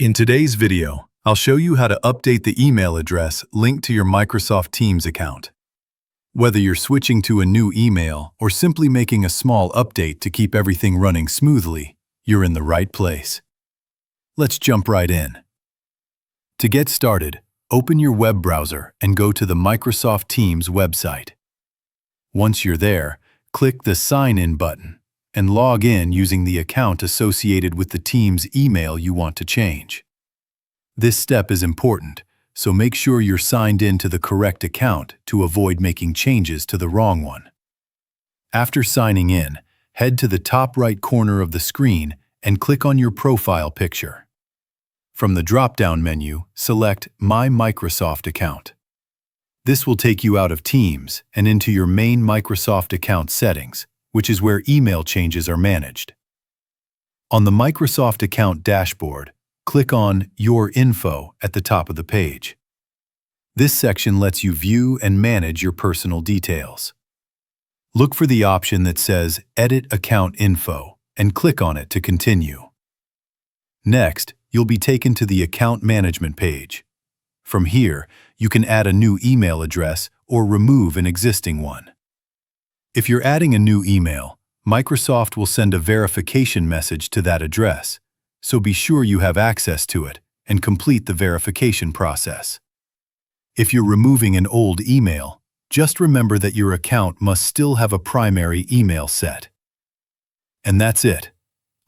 In today's video, I'll show you how to update the email address linked to your Microsoft Teams account. Whether you're switching to a new email or simply making a small update to keep everything running smoothly, you're in the right place. Let's jump right in. To get started, open your web browser and go to the Microsoft Teams website. Once you're there, click the Sign In button and log in using the account associated with the Teams email you want to change. This step is important, so make sure you're signed in to the correct account to avoid making changes to the wrong one. After signing in, head to the top right corner of the screen and click on your profile picture. From the drop-down menu, select My Microsoft Account. This will take you out of Teams and into your main Microsoft account settings, which is where email changes are managed. On the Microsoft account dashboard, click on Your Info at the top of the page. This section lets you view and manage your personal details. Look for the option that says Edit Account Info and click on it to continue. Next, you'll be taken to the Account Management page. From here, you can add a new email address or remove an existing one. If you're adding a new email, Microsoft will send a verification message to that address, so be sure you have access to it and complete the verification process. If you're removing an old email, just remember that your account must still have a primary email set. And that's it.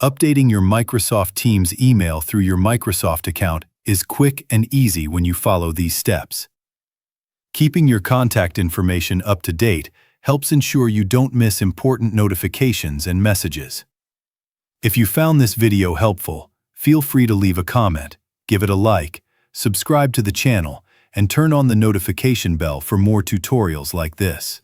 Updating your Microsoft Teams email through your Microsoft account is quick and easy when you follow these steps. Keeping your contact information up to date helps ensure you don't miss important notifications and messages. If you found this video helpful, feel free to leave a comment, give it a like, subscribe to the channel, and turn on the notification bell for more tutorials like this.